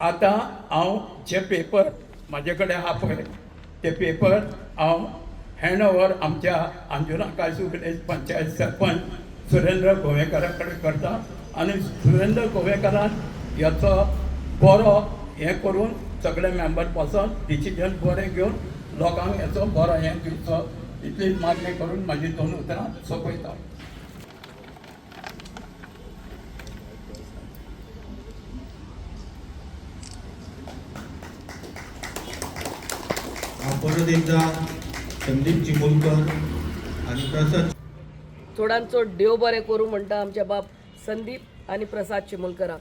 आता हांव जे पेपर म्हाजे कडेन आहा पळय ते पेपर हांव हँड ओवर आमच्या अंजुना कायसू विलेज पंचायत सरपंच सुरेंद्र गोवेकारा कडेन करता आनी सुरेंद्र गोवेकारान ह्याचो बरो हें करून सगळे मेंबर बसोन डिसिजन बरें घेवन लोकांक हेचो बरो हें दिवचो इतली मागणी करून म्हाजी 2 उतरां सोंपयता. परत एकदा संदीप चिमोलकर आणि प्रसाद थोडांचो देव बरें करूं म्हणटा आमचे बाब संदीप आनी प्रसाद चिमोलकराक.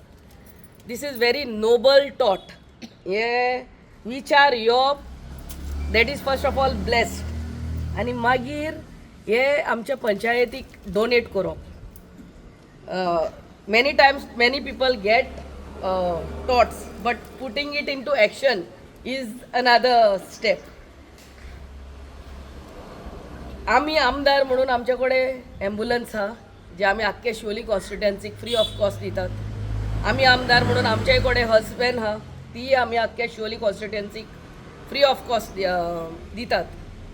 This is very noble thought. हे विचार येवप that is first of all blessed आनी मागीर हे आमच्या पंचायतीक डोनेट करप. Many times many people get thoughts but putting it into action is another step. आम्ही आमदार म्हणून आमचे कडेन ॲम्ब्युलन्स आहा जे आमी आख्खे शिवोली कॉन्स्टिट्युएन्सीक फ्री ऑफ कॉस्ट दितात. आमी आमदार म्हणून आमचे कडेन हस्बँड आहा ती आमी आख्ख्या शिवोली कॉन्स्टिट्युएन्सीक फ्री ऑफ कॉस्ट दितात.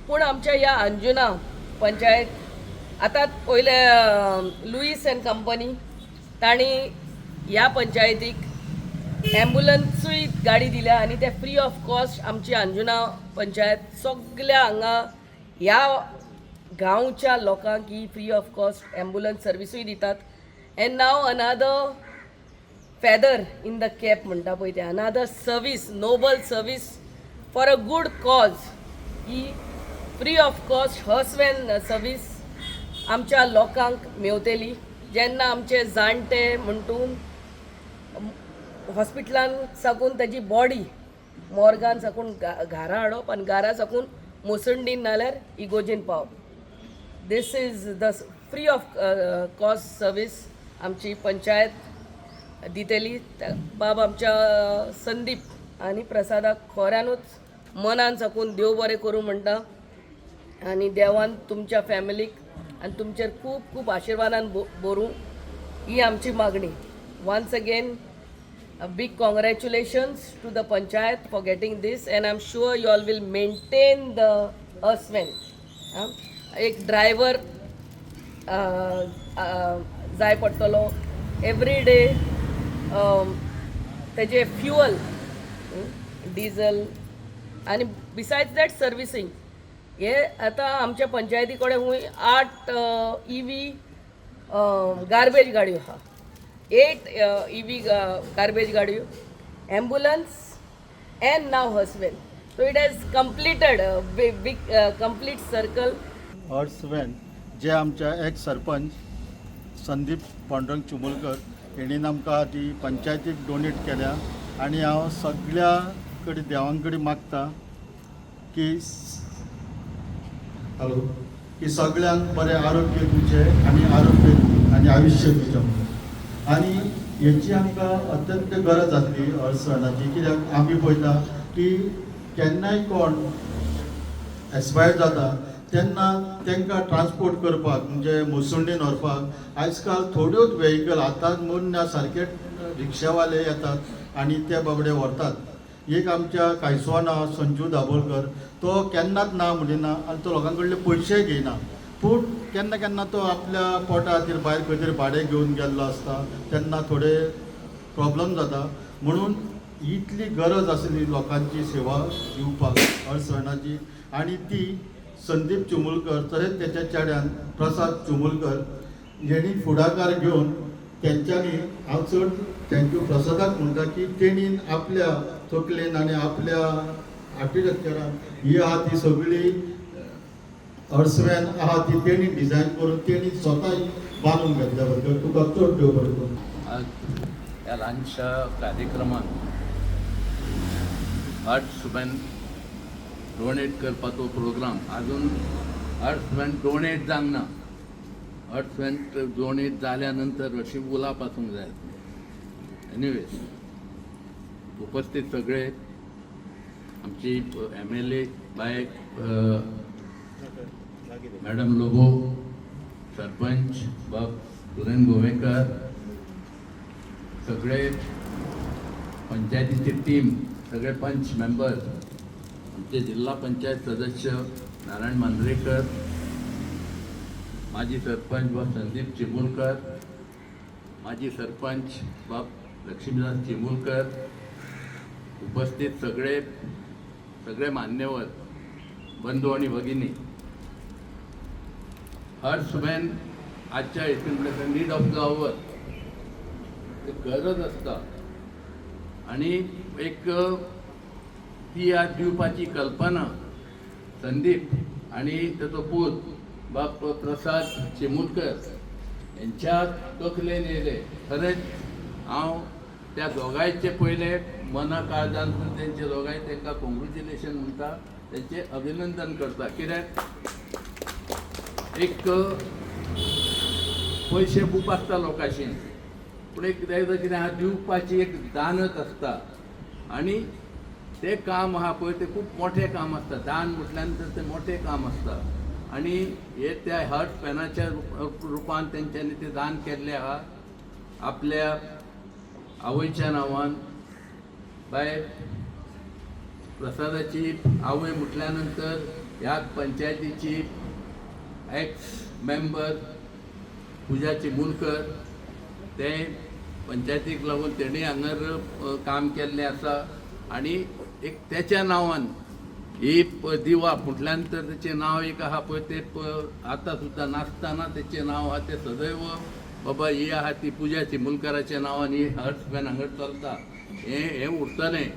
पूण आमच्या ह्या अंजुना पंचायत आतां पयले लुईस अँड कंपनी तांणी ह्या पंचायतीक ॲम्ब्युलन्सूय गाडी दिल्या आनी ते फ्री ऑफ कॉस्ट आमची अंजुना पंचायत सगळ्या हांगा ह्या गांवच्या लोकांक ही फ्री ऑफ कॉस्ट ॲम्ब्युलन्स सर्विसूय दितात. अँड नाव अनादर फेदर इन द कॅप म्हणटा पळय ते another service noble service for a good cause ही फ्री ऑफ कॉस्ट हर्सवॅन सर्वीस आमच्या लोकांक मेवतली. जेन्ना आमचे जाणटे म्हणटून हॉस्पिटलान साकून ताजी बॉडी मॉर्गान साकून घरा हाडप आनी घरा साकून मोसंडीन नाल्यार इगोजीन पावप. This is the free of cost service आमची पंचायत दितली. बाब आमच्या संदीप आनी प्रसादाक खोऱ्यानूच मनान साकून देव बरें करूं म्हणटा आनी देवान तुमच्या फॅमिलीक आनी तुमचेर खूब खूब आशिर्वादान भरूं ही आमची मागणी. Once again a big congratulations to the panchayat for getting this and I'm sure you all will maintain the earthman. एक ड्रायव्हर जाय पडटलो एवरी डे तेजे फ्युअल डिझल आनी बिसायड्स दॅट सर्विसींग. हे आतां आमच्या पंचायती कडेन खूंय 8 EV गार्बेज गाडयो आहा. 8 EV garbage गाडयो, ambulance and now husband. So it has completed a big complete circle. हर्सवॅन जे आमच्या एक्स सरपंच संदीप पांडुरंग चिमोलकर हेणीन आमकां ती पंचायतीक डोनेट केल्या आनी हांव सगळ्या कडेन देवां कडेन मागता की की सगळ्यांक बरें आरोग्य दिवचें आनी आरोग्य आनी आयुश्य दिवचें. आनी हेची आमकां अत्यंत गरज आसली हर्सवॅनाची. कित्याक आमी पळयता की केन्नाय कोण एक्सपायर जाता तेन्ना तांकां ट्रान्सपोर्ट करपाक म्हणजे मोसंडीन व्हरपाक आयज काल थोड्योच वेहिकल आतां मोन्या सारके रिक्षावाले येतात आनी ते बाबडे व्हरतात. एक आमच्या कांयसवान आहा संजू दाबोलकर तो केन्नाच ना म्हणिना आनी तो लोकां कडले पयशे घेयना. पूण केन्ना केन्ना तो आपल्या पोटा खातीर भायर खंय तरी भाडें घेवन गेल्लो आसता तेन्ना थोडे प्रॉब्लम जाता. म्हणून इतली गरज आसली लोकांची सेवा दिवपाक हर्सवॅनाची आनी ती संदीप चिमोलकर तशेंच तेच्या चेड्यान प्रसाद चिमोलकर हेणी फुडाकार घेवन तेंच्यांनी हांव चड थँक्यू प्रसादाक म्हणटा की तेणीन आपल्या तकलेन आनी आपल्या आर्किटेक्चरान ही आहा ती सगळी हर्सवॅन आहा ती तेणी डिझायन करून तेणी स्वता बांदून घेतल्या बद्दल तुका चड देव बरें करूं. आज ह्या ल्हानशा कार्यक्रमात हर्सवॅन डोनेट करपाचो प्रोग्राम अजून हर्सवॅन डोनेट जावंक ना. हर्सवॅन डोनेट जाल्या नंतर अशी उलाप आसूंक जाय. एनिवेज उपस्थित सगळे आमची MLA बाय मॅडम लोबो, सरपंच बाब सुरेंद्र गोवेकर, सगळे पंचायतीची टीम, सगळे पंच मेंबर्स, आमचे जिल्हा पंचायत सदस्य नारायण मांद्रेकर, माजी सरपंच बाब संदीप चिमुलकर, माजी सरपंच बाब लक्ष्मीदास चिमुलकर, उपस्थित सगळे मान्यवर, बंधू आणि भगिनी, हर्षबेन आजच्या हितून नीड ऑफ द आवर गरज असता आणि एक ती आज दिवपाची कल्पना संदीप आणि ताचो पूत बाप प्रसाद चिमुलकर यांच्या तकलेन येयले. खरेंच हांव त्या दोगांयचे पयले मना काळजांतून तेंचे दोगांय तांकां कॉंग्रेच्युलेशन म्हणटा, तेंचे अभिनंदन करता. कित्याक एक पयशे खूब आसता लोकांशी, पूण एक कितें आहा दिवपाची एक दानत आसता आनी ते काम आहा पळय ते खूब मोठें काम आसता. दान म्हटल्या नंतर तें मोठें काम आसता आनी हे त्या हर्ट पॅनाच्या रुपान तेंच्यांनी ते दान केल्लें आहा. आपल्या आवयच्या नांवान बाय प्रसादाची आवय म्हटल्या नंतर ह्या पंचायतीची एक्स मेंबर पुजा चिमुलकर, ते पंचायतीक लागून तेणी हांगर काम केल्लें आसा आनी एक तेच्या नांवान ही दिवप म्हटल्या नंतर तेचें नांव एक आहा पळय ते आतां सुद्दां नासतना तेचें नांव आहा तें सदैव बाबा ही आहा ती पुजा चिमुलकराच्या नांवान ही हर्ट्स बँड हांगर चलता, हें उरतलें.